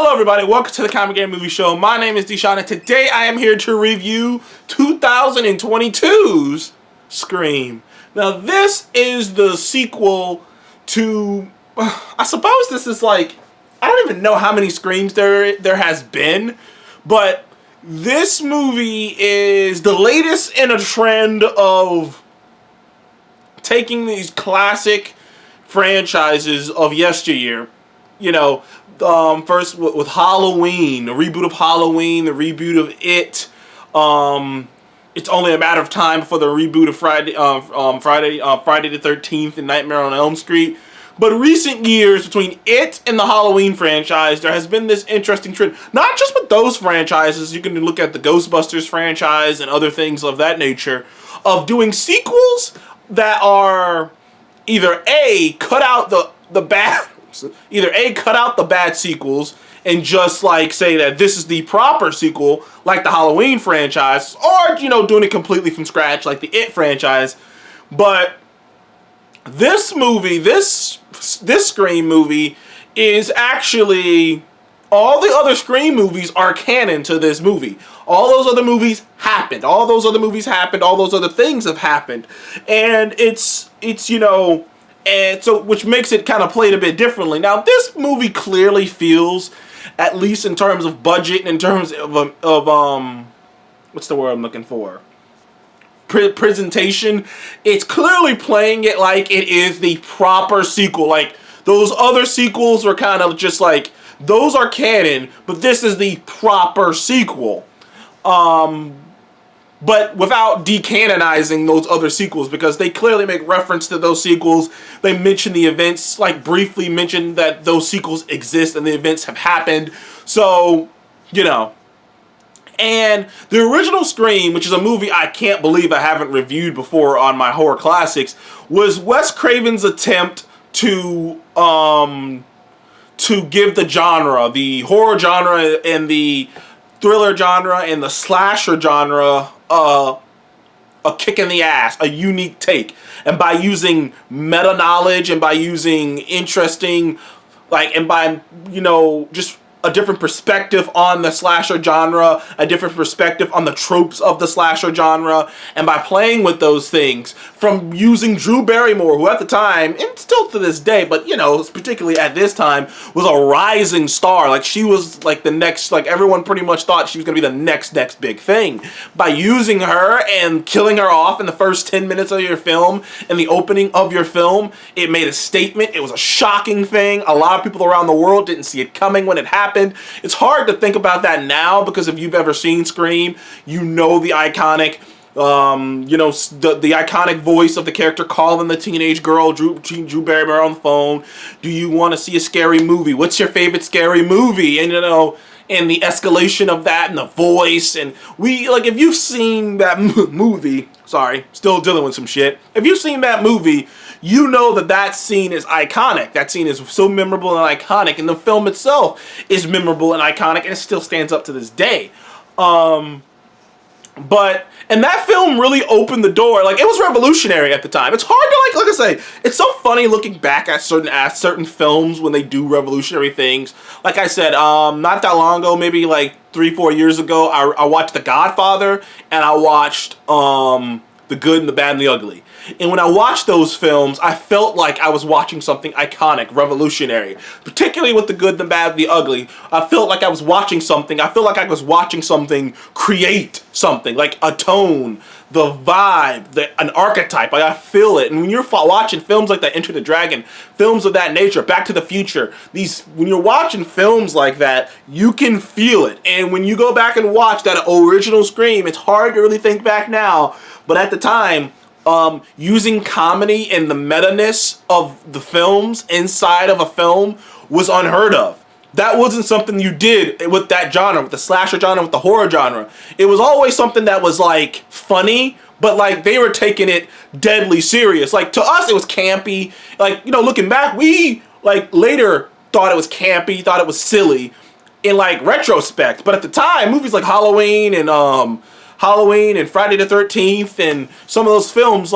Hello everybody, welcome to the Comic Game Movie Show. My name is Deshaun and today I am here to review 2022's Scream. Now this is the sequel to, I suppose this is like, I don't even know how many Screams there has been, but this movie is the latest in a trend of taking these classic franchises of yesteryear. You know, first with Halloween, the reboot of Halloween, the reboot of It. It's only a matter of time before the reboot of Friday the 13th and Nightmare on Elm Street. But recent years, between It and the Halloween franchise, there has been this interesting trend. Not just with those franchises, you can look at the Ghostbusters franchise and other things of that nature, of doing sequels that are either A, cut out the bad sequels and just like say that this is the proper sequel, like the Halloween franchise, or doing it completely from scratch like the It franchise. But this movie, this Scream movie is actually, all the other Scream movies are canon to this movie. All those other movies happened. All those other things have happened. And it's and so, which makes it kind of played a bit differently. Now, this movie clearly feels, at least in terms of budget and in terms of what's the word I'm looking for? Presentation. It's clearly playing it like it is the proper sequel. Like, those other sequels were kind of just like, those are canon, but this is the proper sequel. But without decanonizing those other sequels, because they clearly make reference to those sequels. They mention the events, like briefly mention that those sequels exist and the events have happened. So, And the original Scream, which is a movie I can't believe I haven't reviewed before on my horror classics, was Wes Craven's attempt to give the genre, the horror genre and the thriller genre and the slasher genre, a kick in the ass, a unique take. And by using meta knowledge and by using interesting, and by, just a different perspective on the slasher genre, a different perspective on the tropes of the slasher genre, and by playing with those things, from using Drew Barrymore, who at the time, and still to this day, but particularly at this time, was a rising star. Like, she was like the next, everyone pretty much thought she was going to be the next big thing. By using her and killing her off in the first 10 minutes of your film, in the opening of your film, it made a statement. It was a shocking thing. A lot of people around the world didn't see it coming when it happened. It's hard to think about that now, because if you've ever seen Scream, the iconic, the iconic voice of the character calling the teenage girl, Drew Barrymore, on the phone. Do you want to see a scary movie? What's your favorite scary movie? And and the escalation of that and the voice. And if you've seen that movie, sorry, still dealing with some shit. If you've seen that movie, you know that scene is iconic. That scene is so memorable and iconic. And the film itself is memorable and iconic, and it still stands up to this day. And that film really opened the door. It was revolutionary at the time. It's hard to, like I say, it's so funny looking back at certain films when they do revolutionary things. Like I said, not that long ago, maybe 3-4 years ago, I watched The Godfather, and I watched The Good and the Bad and the Ugly. And when I watched those films, I felt like I was watching something iconic, revolutionary. Particularly with The Good, the Bad, the Ugly. I felt like I was watching something. I feel like I was watching something create something. Like a tone, the vibe, an archetype. I feel it. And when you're watching films like that, Enter the Dragon, films of that nature, Back to the Future, when you're watching films like that, you can feel it. And when you go back and watch that original Scream, it's hard to really think back now. But at the time, using comedy and the meta-ness of the films inside of a film was unheard of. That wasn't something you did with that genre, with the slasher genre, with the horror genre. It was always something that was funny, but they were taking it deadly serious. To us, it was campy. Looking back, we later thought it was campy, thought it was silly in retrospect. But at the time, movies like Halloween and Friday the 13th and some of those films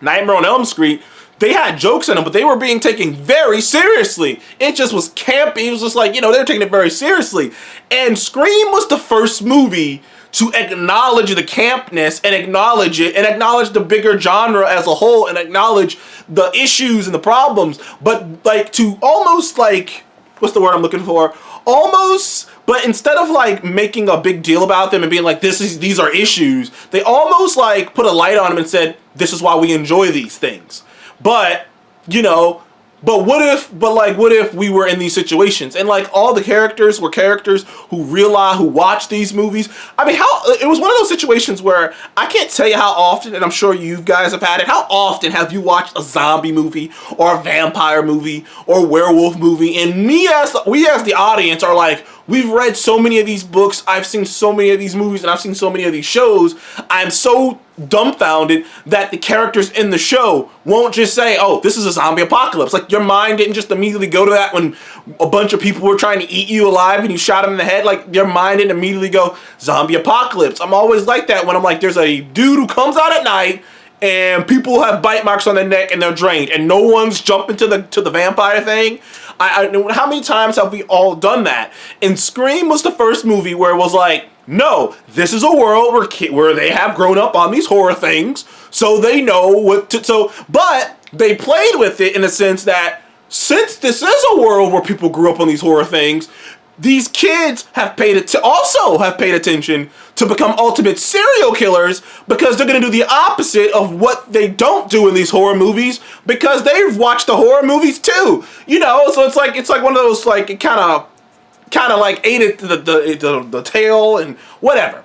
Nightmare on Elm Street, they had jokes in them, but they were being taken very seriously. It just was campy. It was just like, you know, they were taking it very seriously. And Scream was the first movie to acknowledge the campness and acknowledge it and acknowledge the bigger genre as a whole and acknowledge the issues and the problems, but like to almost like, what's the word I'm looking for? Almost, but instead of like making a big deal about them and being like, these are issues, they almost like put a light on them and said, this is why we enjoy these things. But, you know, but what if we were in these situations and like all the characters were characters who watch these movies? I mean, it was one of those situations where I can't tell you how often, and I'm sure you guys have had it, how often have you watched a zombie movie or a vampire movie or a werewolf movie, and we as the audience are like, we've read so many of these books, I've seen so many of these movies, and I've seen so many of these shows, I'm so dumbfounded that the characters in the show won't just say, oh, this is a zombie apocalypse. Like, your mind didn't just immediately go to that when a bunch of people were trying to eat you alive and you shot them in the head. Like, your mind didn't immediately go, zombie apocalypse. I'm always like that when I'm like, there's a dude who comes out at night and people have bite marks on their neck and they're drained and no one's jumping to the vampire thing. How many times have we all done that? And Scream was the first movie where it was like, no, this is a world where they have grown up on these horror things, so they know what to. But they played with it in the sense that since this is a world where people grew up on these horror things, these kids have also have paid attention to become ultimate serial killers because they're going to do the opposite of what they don't do in these horror movies because they've watched the horror movies too. You know, so it's like one of those like kind of like ate it the tail and whatever.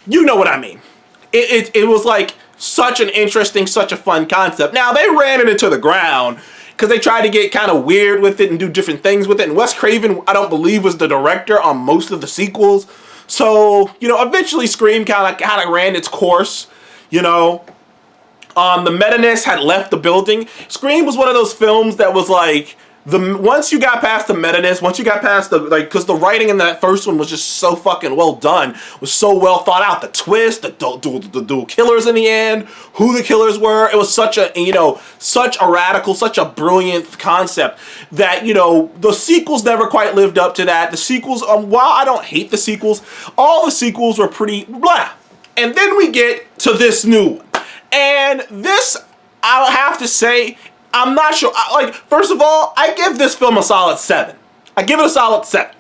You know what I mean. It was like such an interesting, such a fun concept. Now they ran it into the ground because they tried to get kind of weird with it and do different things with it. And Wes Craven, I don't believe, was the director on most of the sequels. So, you know, eventually Scream kind of ran its course, you know. The meta-ness had left the building. Scream was one of those films that was like, once you got past the meta-ness, once you got past because the writing in that first one was just so fucking well done, was so well thought out. The twist, the dual killers in the end, who the killers were. It was such a radical, such a brilliant concept that, you know, the sequels never quite lived up to that. The sequels, while I don't hate the sequels, all the sequels were pretty blah. And then we get to this new one. And this, I'll have to say, I'm not sure. First of all, I give this film a solid 7. I give it a solid 7.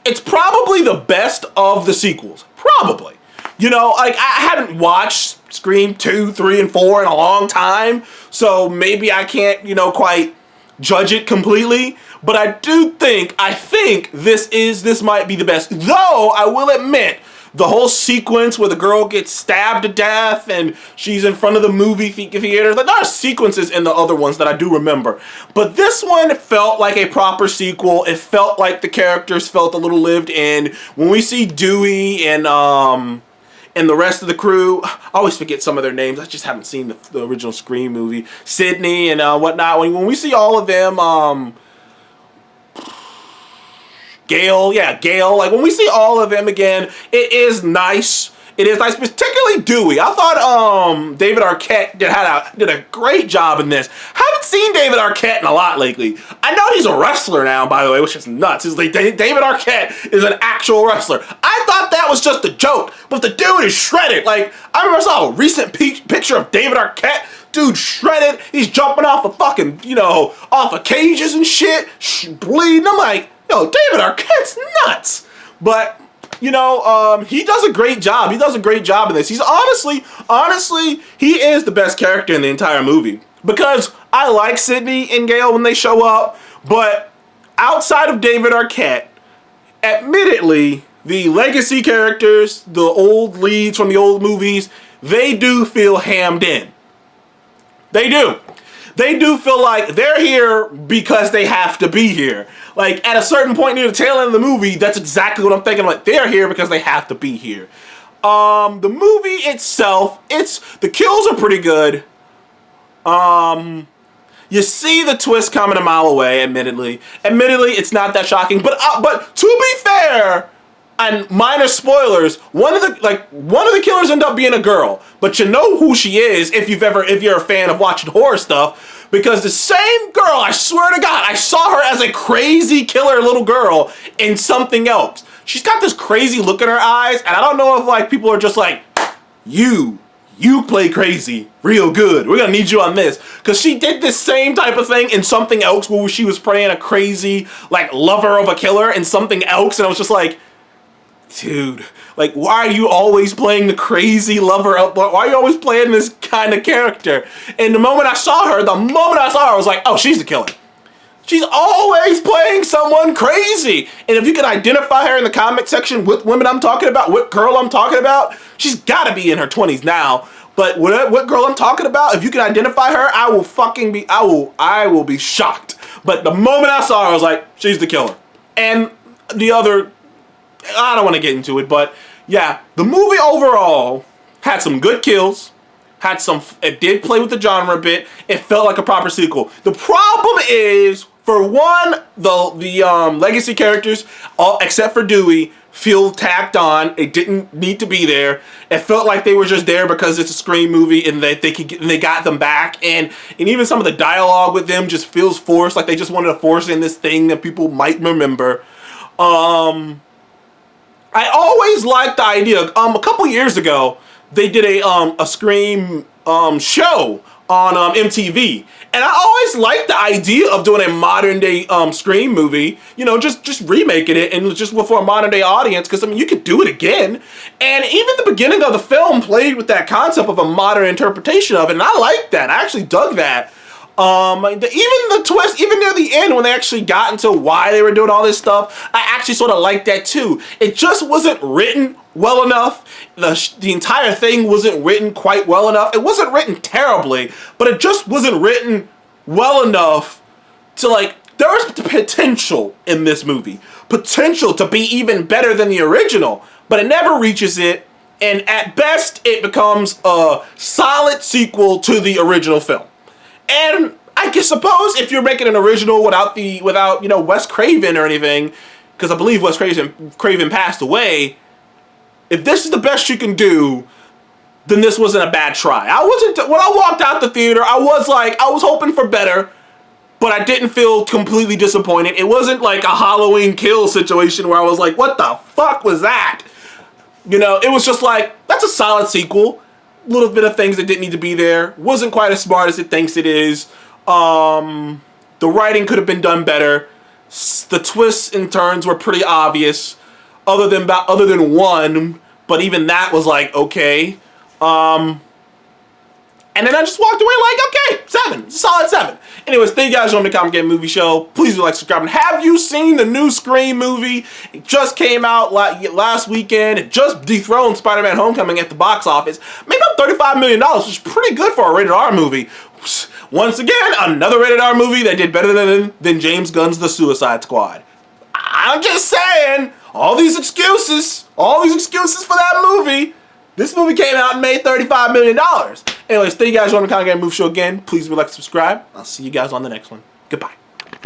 It's probably the best of the sequels. Probably. You know, like, I hadn't watched Scream 2, 3, and 4 in a long time, so maybe I can't, you know, quite judge it completely. But I think this might be the best. Though, I will admit, the whole sequence where the girl gets stabbed to death and she's in front of the movie theater. Like, there are sequences in the other ones that I do remember. But this one felt like a proper sequel. It felt like the characters felt a little lived in. When we see Dewey and the rest of the crew, I always forget some of their names. I just haven't seen the original Scream movie. Sydney and whatnot. When we see all of them, Gale, like when we see all of them again, it is nice. It is nice, particularly Dewey. I thought David Arquette did a great job in this. Haven't seen David Arquette in a lot lately. I know he's a wrestler now, by the way, which is nuts. It's like David Arquette is an actual wrestler. I thought that was just a joke, but the dude is shredded. Like, I remember I saw a recent picture of David Arquette. Dude shredded. He's jumping off of fucking, you know, off of cages and shit, bleeding. I'm like, yo, David Arquette's nuts. But, you know, he does a great job. He does a great job in this. He's honestly, he is the best character in the entire movie. Because I like Sydney and Gale when they show up, but outside of David Arquette, admittedly, the legacy characters, the old leads from the old movies, they do feel hammed in. They do. They do feel like they're here because they have to be here. Like, at a certain point near the tail end of the movie, that's exactly what I'm thinking. Like, they're here because they have to be here. The movie itself, the kills are pretty good. You see the twist coming a mile away, admittedly. Admittedly, it's not that shocking. But to be fair, and minor spoilers, one of the killers end up being a girl, but you know who she is if you're a fan of watching horror stuff, because the same girl, I swear to God, I saw her as a crazy killer little girl in something else. She's got this crazy look in her eyes, and I don't know if like people are just like, you play crazy real good. We're gonna need you on this. Because she did this same type of thing in something else where she was playing a crazy like lover of a killer in something else, and I was just like, dude, like, why are you always playing the crazy lover? Why are you always playing this kind of character? And the moment I saw her, I was like, oh, she's the killer. She's always playing someone crazy. And if you can identify her in the comment section, what women I'm talking about, what girl I'm talking about, she's gotta be in her 20s now. But what girl I'm talking about, if you can identify her, I will be shocked. But the moment I saw her, I was like, she's the killer. And the other, I don't want to get into it, but yeah, the movie overall had some good kills. It did play with the genre a bit. It felt like a proper sequel. The problem is, for one, the legacy characters, all except for Dewey, feel tacked on. It didn't need to be there. It felt like they were just there because it's a Scream movie and that they got them back. And even some of the dialogue with them just feels forced, like they just wanted to force in this thing that people might remember. I always liked the idea. A couple years ago, they did a Scream show on MTV, and I always liked the idea of doing a modern day Scream movie. You know, just remaking it and just for a modern day audience, because I mean you could do it again. And even the beginning of the film played with that concept of a modern interpretation of it, and I liked that. I actually dug that. Even the twist, even near the end when they actually got into why they were doing all this stuff, I actually sort of liked that too. It just wasn't written well enough. The entire thing wasn't written quite well enough. It wasn't written terribly, but it just wasn't written well enough to like, there was potential in this movie. Potential to be even better than the original, but it never reaches it, and at best it becomes a solid sequel to the original film. And I guess suppose if you're making an original without you know, Wes Craven or anything, because I believe Wes Craven passed away, if this is the best you can do, then this wasn't a bad try. When I walked out the theater, I was hoping for better, but I didn't feel completely disappointed. It wasn't like a Halloween Kill situation where I was like, what the fuck was that? You know, it was just like, that's a solid sequel. Little bit of things that didn't need to be there. Wasn't quite as smart as it thinks it is. The writing could have been done better. The twists and turns were pretty obvious, other than one, but even that was like, okay. And then I just walked away like, okay, 7. It's a solid 7. Anyways, thank you guys for joining the Comic Game Movie Show. Please do like, subscribe, and have you seen the new Scream movie? It just came out last weekend. It just dethroned Spider-Man Homecoming at the box office. Made about $35 million, which is pretty good for a rated R movie. Once again, another rated R movie that did better than James Gunn's The Suicide Squad. I'm just saying, all these excuses for that movie. This movie came out and made $35 million. Anyways, thank you guys for joining the Comic Game Movie Show again. Please like, subscribe. I'll see you guys on the next one. Goodbye.